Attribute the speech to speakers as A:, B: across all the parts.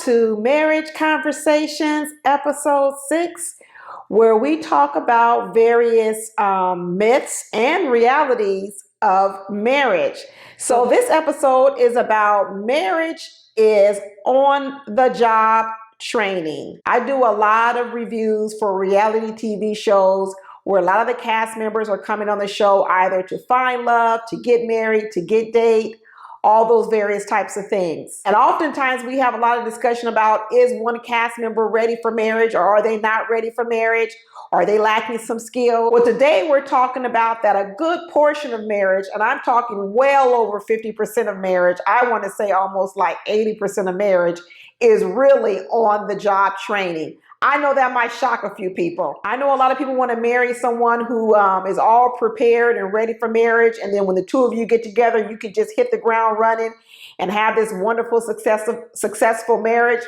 A: to Marriage Conversations, episode 6, where we talk about various myths and realities of marriage. So this episode is about marriage is on the job training. I do a lot of reviews for reality TV shows where a lot of the cast members are coming on the show either to find love, to get married, to get date, all those various types of things. And oftentimes we have a lot of discussion about, is one cast member ready for marriage, or are they not ready for marriage? Are they lacking some skill? Well, today we're talking about that a good portion of marriage, and I'm talking well over 50% of marriage, I want to say almost like 80% of marriage, is really on the job training. I know that might shock a few people. I know a lot of people want to marry someone who is all prepared and ready for marriage, and then when the two of you get together, you can just hit the ground running and have this wonderful, successful marriage.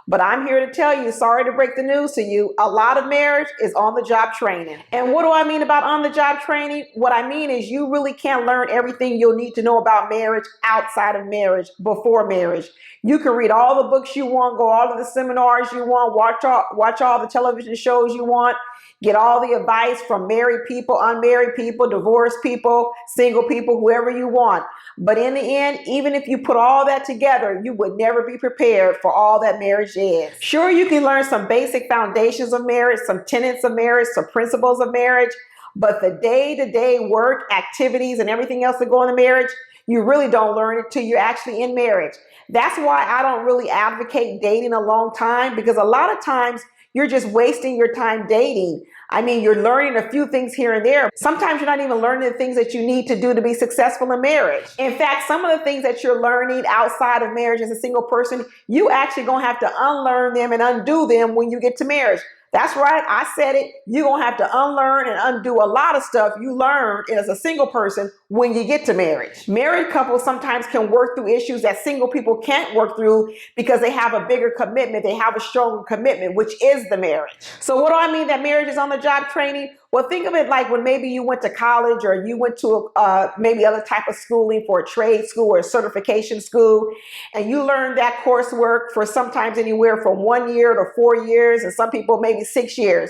A: But I'm here to tell you, sorry to break the news to you, a lot of marriage is on the job training. And what do I mean about on the job training? What I mean is you really can't learn everything you'll need to know about marriage outside of marriage, before marriage. You can read all the books you want, go all of the seminars you want, watch all the television shows you want, get all the advice from married people, unmarried people, divorced people, single people, whoever you want. But in the end, even if you put all that together, you would never be prepared for all that marriage is. Sure, you can learn some basic foundations of marriage, some tenets of marriage, some principles of marriage, but the day-to-day work, activities, and everything else that go into marriage, you really don't learn it till you're actually in marriage. That's why I don't really advocate dating a long time, because a lot of times you're just wasting your time dating. I mean, you're learning a few things here and there. Sometimes you're not even learning the things that you need to do to be successful in marriage. In fact, some of the things that you're learning outside of marriage as a single person, you actually gonna have to unlearn them and undo them when you get to marriage. That's right, I said it. You're gonna have to unlearn and undo a lot of stuff you learned as a single person when you get to marriage. Married couples sometimes can work through issues that single people can't work through because they have a bigger commitment, they have a stronger commitment, which is the marriage. So what do I mean that marriage is on the job training? Well, think of it like when maybe you went to college, or you went to maybe other type of schooling for a trade school or a certification school, and you learned that coursework for sometimes anywhere from 1 year to 4 years, and some people maybe 6 years.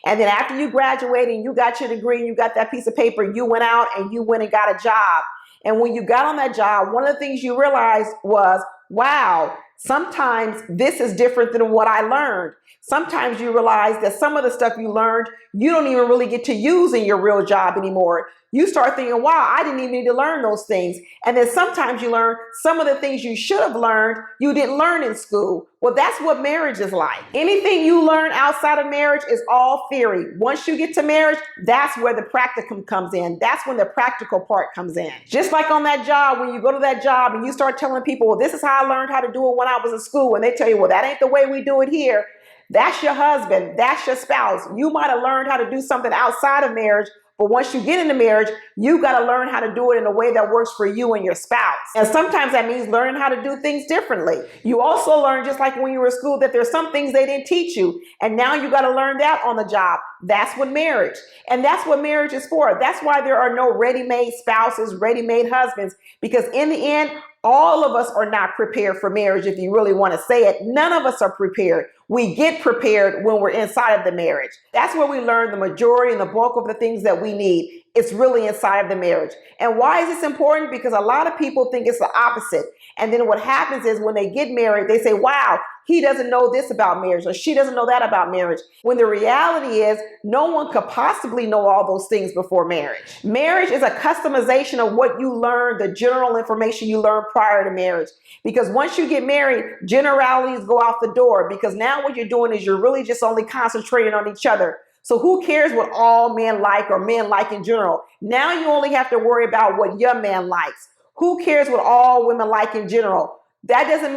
A: And then after you graduated and you got your degree and you got that piece of paper, you went out and you went and got a job. And when you got on that job, one of the things you realized was, wow, sometimes this is different than what I learned. Sometimes you realize that some of the stuff you learned, you don't even really get to use in your real job anymore. You start thinking, wow, I didn't even need to learn those things. And then sometimes you learn some of the things you should have learned, you didn't learn in school. Well, that's what marriage is like. Anything you learn outside of marriage is all theory. Once you get to marriage, that's where the practicum comes in. That's when the practical part comes in. Just like on that job, when you go to that job and you start telling people, well, this is how I learned how to do it when I was in school. And they tell you, well, that ain't the way we do it here. That's your husband. That's your spouse. You might have learned how to do something outside of marriage, but once you get into marriage, you got to learn how to do it in a way that works for you and your spouse. And sometimes that means learning how to do things differently. You also learn, just like when you were in school, that there's some things they didn't teach you. And now you got to learn that on the job. That's what marriage. And that's what marriage is for. That's why there are no ready-made spouses, ready-made husbands, because in the end, all of us are not prepared for marriage. If you really want to say it, none of us are prepared. We get prepared when we're inside of the marriage. That's where we learn the majority and the bulk of the things that we need. It's really inside of the marriage. And why is this important? Because a lot of people think it's the opposite. And then what happens is when they get married, they say, wow, he doesn't know this about marriage, or she doesn't know that about marriage. When the reality is, no one could possibly know all those things before marriage. Marriage is a customization of what you learn, the general information you learned prior to marriage. Because once you get married, generalities go out the door, because now what you're doing is you're really just only concentrating on each other. So who cares what all men like or men like in general? Now you only have to worry about what your man likes. Who cares what all women like in general? That doesn't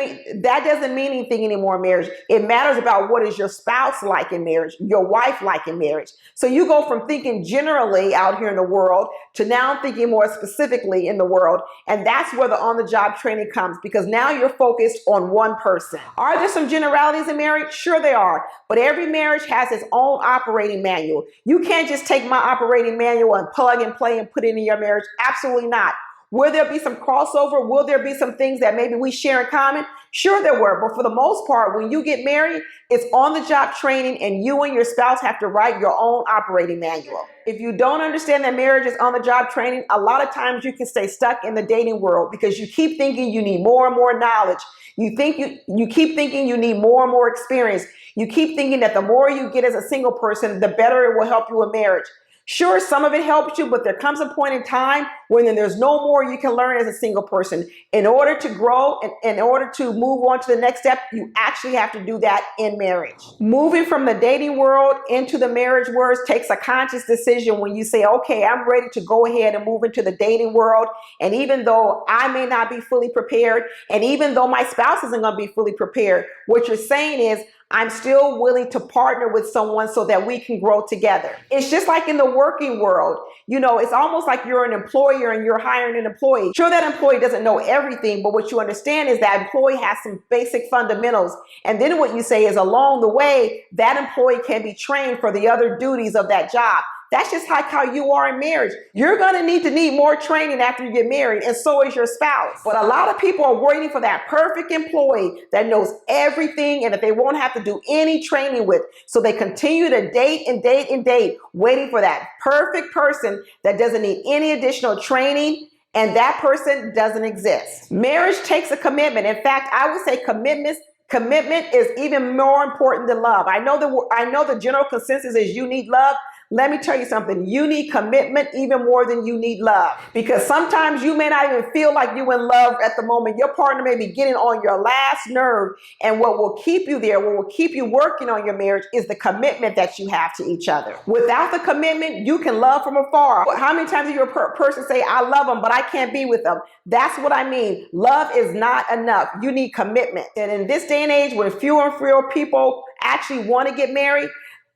A: mean anything anymore in marriage. It matters about what is your spouse like in marriage, your wife like in marriage. So you go from thinking generally out here in the world to now thinking more specifically in the world. And that's where the on-the-job training comes, because now you're focused on one person. Are there some generalities in marriage? Sure there are. But every marriage has its own operating manual. You can't just take my operating manual and plug and play and put it in your marriage. Absolutely not. Will there be some crossover? Will there be some things that maybe we share in common? Sure, there were, but for the most part, when you get married, it's on the job training, and you and your spouse have to write your own operating manual. If you don't understand that marriage is on the job training, a lot of times you can stay stuck in the dating world because you keep thinking you need more and more knowledge. You keep thinking you need more and more experience. You keep thinking that the more you get as a single person, the better it will help you in marriage. Sure, some of it helps you, but there comes a point in time when then there's no more you can learn as a single person. In order to grow and in order to move on to the next step, you actually have to do that in marriage. Moving from the dating world into the marriage world takes a conscious decision when you say, okay, I'm ready to go ahead and move into the dating world. And even though I may not be fully prepared, and even though my spouse isn't going to be fully prepared, what you're saying is, I'm still willing to partner with someone so that we can grow together. It's just like in the working world. You know, it's almost like you're an employer and you're hiring an employee. Sure, that employee doesn't know everything, but what you understand is that employee has some basic fundamentals. And then what you say is along the way, that employee can be trained for the other duties of that job. That's just like how you are in marriage. You're going to need more training after you get married, and so is your spouse. But a lot of people are waiting for that perfect employee that knows everything and that they won't have to do any training with. So they continue to date and date and date, waiting for that perfect person that doesn't need any additional training, and that person doesn't exist. Marriage takes a commitment. In fact, I would say commitment is even more important than love. I know the general consensus is you need love. Let me tell you something. You need commitment even more than you need love, because sometimes you may not even feel like you're in love at the moment. Your partner may be getting on your last nerve, and what will keep you there, what will keep you working on your marriage is the commitment that you have to each other. Without the commitment, you can love from afar. How many times do you hear a person say, I love them, but I can't be with them? That's what I mean. Love is not enough. You need commitment. And in this day and age, when fewer and fewer people actually want to get married,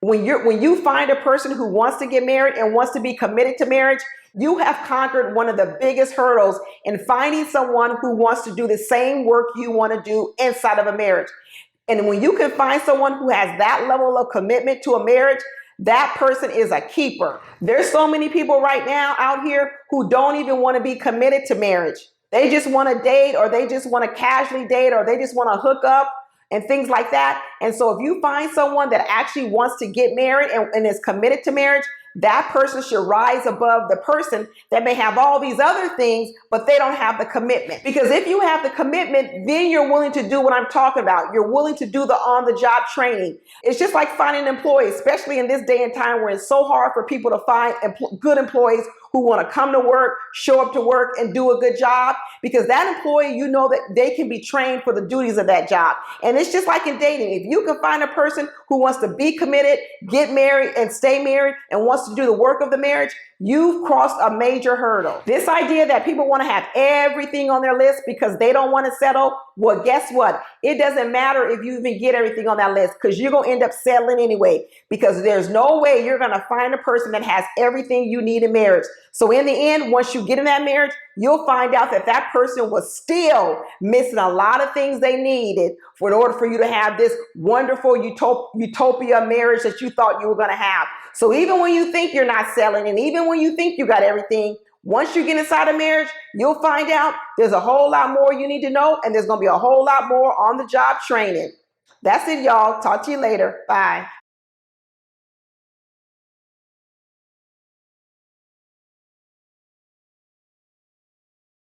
A: when you find a person who wants to get married and wants to be committed to marriage, you have conquered one of the biggest hurdles in finding someone who wants to do the same work you want to do inside of a marriage. And when you can find someone who has that level of commitment to a marriage, that person is a keeper. There's so many people right now out here who don't even want to be committed to marriage. They just want to date, or they just want to casually date, or they just want to hook up and things like that. And so if you find someone that actually wants to get married and is committed to marriage, that person should rise above the person that may have all these other things, but they don't have the commitment. Because if you have the commitment, then you're willing to do what I'm talking about. You're willing to do the on-the-job training. It's just like finding an employee, especially in this day and time where it's so hard for people to find good employees who want to come to work, show up to work, and do a good job, because that employee, you know that they can be trained for the duties of that job. And it's just like in dating. If you can find a person who wants to be committed, get married, and stay married, and wants to do the work of the marriage, you've crossed a major hurdle. This idea that people want to have everything on their list because they don't want to settle, well, guess what? It doesn't matter if you even get everything on that list, because you're going to end up settling anyway, because there's no way you're going to find a person that has everything you need in marriage. So in the end, once you get in that marriage, you'll find out that that person was still missing a lot of things they needed in order for you to have this wonderful utopia marriage that you thought you were going to have. So even when you think you're not selling, and even when you think you got everything, once you get inside a marriage, you'll find out there's a whole lot more you need to know, and there's going to be a whole lot more on the job training. That's it, y'all. Talk to you later. Bye.